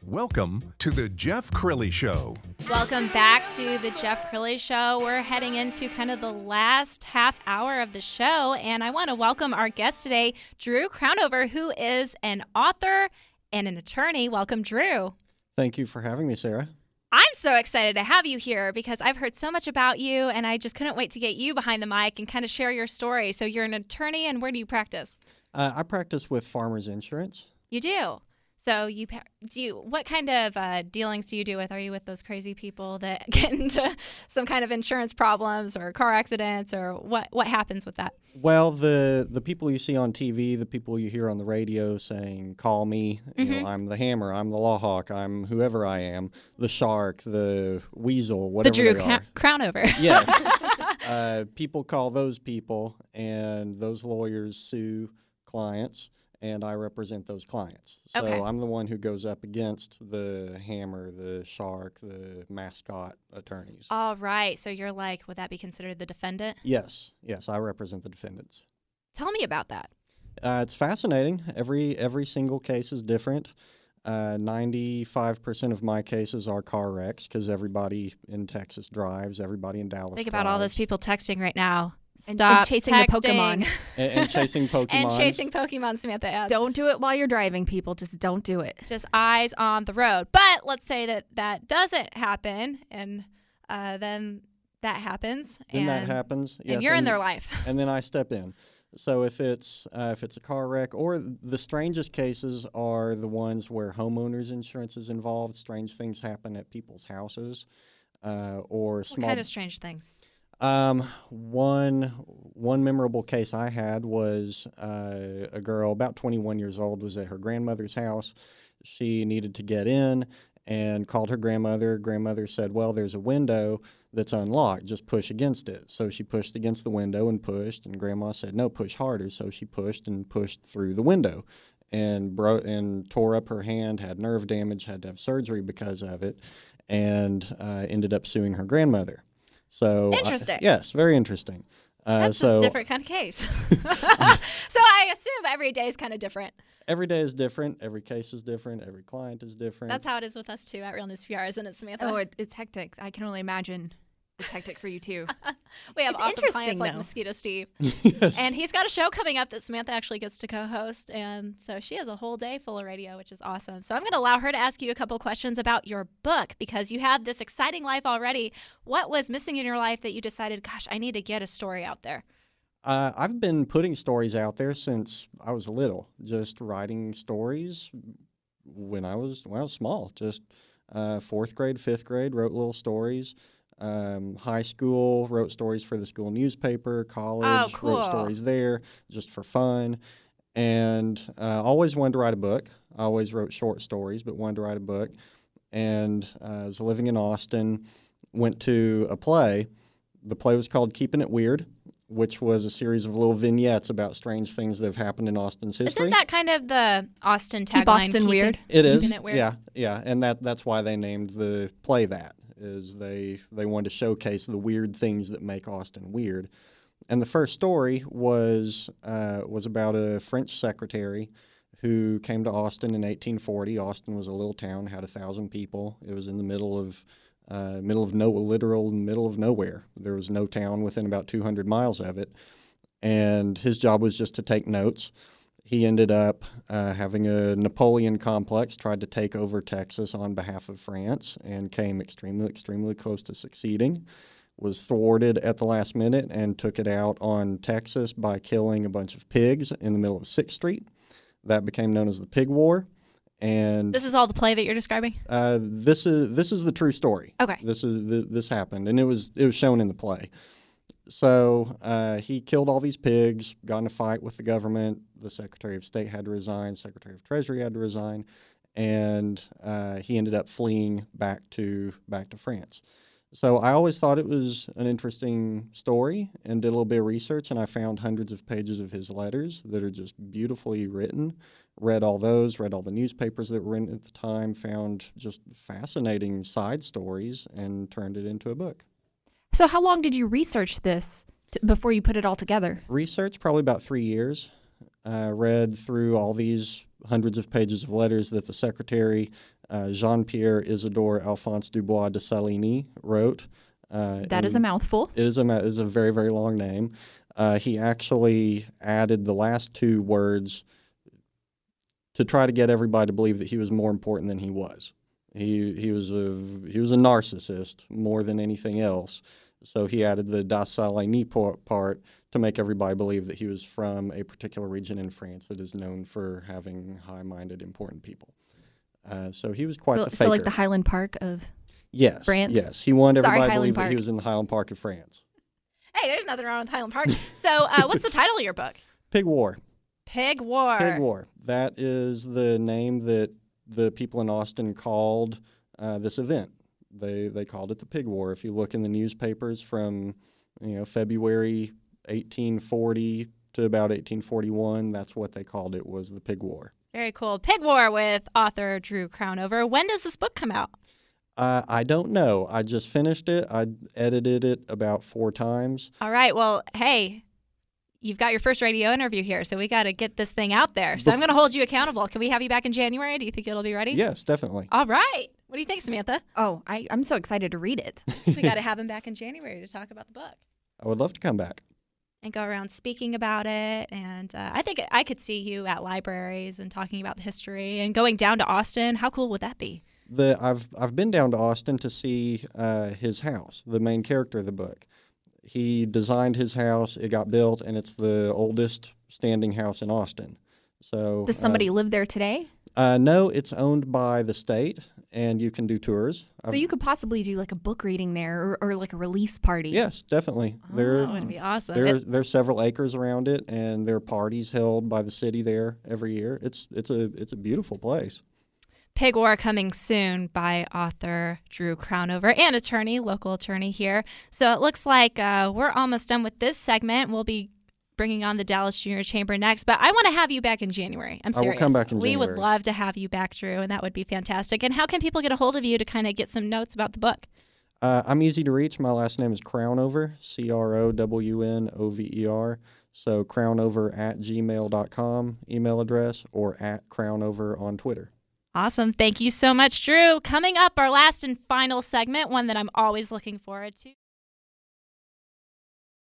Welcome to the Jeff Crilley Show. Welcome back to the Jeff Crilley Show. We're heading into kind of the last half hour of the show, and I want to welcome our guest today, Drew Crownover, who is an author and an attorney. Welcome, Drew. Thank you for having me, Sarah. I'm so excited to have you here because I've heard so much about you, and I just couldn't wait to get you behind the mic and kind of share your story. So you're an attorney, and where do you practice? I practice with Farmers Insurance. You do? So what kind of dealings do you do with? Are you with those crazy people that get into some kind of insurance problems or car accidents, or what happens with that? Well, the people you see on TV, the people you hear on the radio saying, call me, you know, I'm the hammer, I'm the law hawk, I'm whoever I am, the shark, the weasel, whatever the Drew they are. Crownover. Yes. People call those people, and those lawyers sue clients. And I represent those clients. So okay. I'm the one who goes up against the hammer, the shark, the mascot attorneys. All right. So you're like, would that be considered the defendant? Yes, I represent the defendants. Tell me about that. It's fascinating. Every single case is different. 95% of my cases are car wrecks because everybody in Texas drives, everybody in Dallas Think about drives. all those people texting right now. Stop and chasing texting. the Pokemon. and chasing Pokemon. And chasing Pokemon, Samantha adds. Don't do it while you're driving, people. Just don't do it. Just eyes on the road. But let's say that doesn't happen, and then that happens. Then that happens. Yes, and you're in their life. And then I step in. So if it's a car wreck, or the strangest cases are the ones where homeowners insurance is involved. Strange things happen at people's houses, or small. What kind of strange things? One memorable case I had was a girl about 21 years old was at her grandmother's house. She needed to get in and called her grandmother. Grandmother said, well, there's a window that's unlocked. Just push against it. So she pushed against the window and pushed, and Grandma said, no, push harder. So she pushed and pushed through the window and tore up her hand, had nerve damage, had to have surgery because of it, and ended up suing her grandmother. So interesting. Yes, very interesting. That's a different kind of case. So I assume every day is kind of different. Every day is different. Every case is different. Every client is different. That's how it is with us, too, at Real News PR, isn't it, Samantha? Oh, it's hectic. I can only imagine it's hectic for you, too. We have It's awesome interesting, clients like though. Mosquito Steve. Yes. And he's got a show coming up that Samantha actually gets to co-host. And so she has a whole day full of radio, which is awesome. So I'm going to allow her to ask you a couple questions about your book because you have this exciting life already. What was missing in your life that you decided, gosh, I need to get a story out there? I've been putting stories out there since I was little, just writing stories when I was small, just fourth grade, fifth grade, wrote little stories. High school, wrote stories for the school newspaper. College, cool. wrote stories there just for fun. And always wanted to write a book. I always wrote short stories, but wanted to write a book. And I was living in Austin, went to a play. The play was called Keeping It Weird, which was a series of little vignettes about strange things that have happened in Austin's history. Isn't that kind of the Austin tagline? Keep Austin weird. It is. Keeping it weird. Yeah. And that's why they named the play that, is they wanted to showcase the weird things that make Austin weird. And the first story was about a French secretary who came to Austin in 1840. Austin was a little town, had 1,000 people. It was in the middle of nowhere. There was no town within about 200 miles of it. And his job was just to take notes. He ended up having a Napoleon complex, tried to take over Texas on behalf of France, and came extremely, extremely close to succeeding. Was thwarted at the last minute and took it out on Texas by killing a bunch of pigs in the middle of 6th Street. That became known as the Pig War. And This is all the play that you're describing? this is the true story. Okay. This happened, and it was shown in the play. So he killed all these pigs, got in a fight with the government. The Secretary of State had to resign. Secretary of Treasury had to resign, and he ended up fleeing back to France. So I always thought it was an interesting story and did a little bit of research, and I found hundreds of pages of his letters that are just beautifully written. Read all those, read all the newspapers that were in at the time, found just fascinating side stories, and turned it into a book. So how long did you research this before you put it all together? Research, probably about 3 years. Read through all these hundreds of pages of letters that the secretary, Jean-Pierre Isidore Alphonse Dubois de Saligny, wrote. That is a mouthful. It is a very, very long name. He actually added the last two words to try to get everybody to believe that he was more important than he was. He was a narcissist more than anything else. So he added the de Saligny part to make everybody believe that he was from a particular region in France that is known for having high-minded, important people. So he was quite the faker. So like the Highland Park of France? Yes. He wanted everybody to Highland believe Park. that he was in the Highland Park of France. Hey, there's nothing wrong with Highland Park. So what's the title of your book? Pig War. Pig War. Pig War. That is the name that the people in Austin called this event. They called it the Pig War. If you look in the newspapers from February 1840 to about 1841, that's what they called it, was the Pig War. Very cool. Pig War with author Drew Crownover. When does this book come out? I don't know. I just finished it. I edited it about 4 times. All right. Well, hey, you've got your first radio interview here, so we got to get this thing out there. So I'm going to hold you accountable. Can we have you back in January? Do you think it'll be ready? Yes, definitely. All right. What do you think, Samantha? Oh, I'm so excited to read it. We got to have him back in January to talk about the book I would love to come back. and go around speaking about it. And I think I could see you at libraries and talking about the history and going down to Austin. How cool would that be? I've been down to Austin to see his house, the main character of the book. He designed his house, it got built, and it's the oldest standing house in Austin. So Does somebody live there today? No, it's owned by the state, and you can do tours. So you could possibly do like a book reading there or like a release party. Yes, definitely. That would be awesome. There's several acres around it, and there are parties held by the city there every year. It's a beautiful place. Pig War coming soon by author Drew Crownover and local attorney here. So it looks like we're almost done with this segment. We'll be bringing on the Dallas Junior Chamber next, but I want to have you back in January. I'm serious. I will come back in We January. would love to have you back, Drew, and that would be fantastic. And how can people get a hold of you to kind of get some notes about the book? I'm easy to reach. My last name is Crownover, Crownover. So crownover@gmail.com email address, or @Crownover on Twitter. Awesome. Thank you so much, Drew. Coming up, our last and final segment, one that I'm always looking forward to.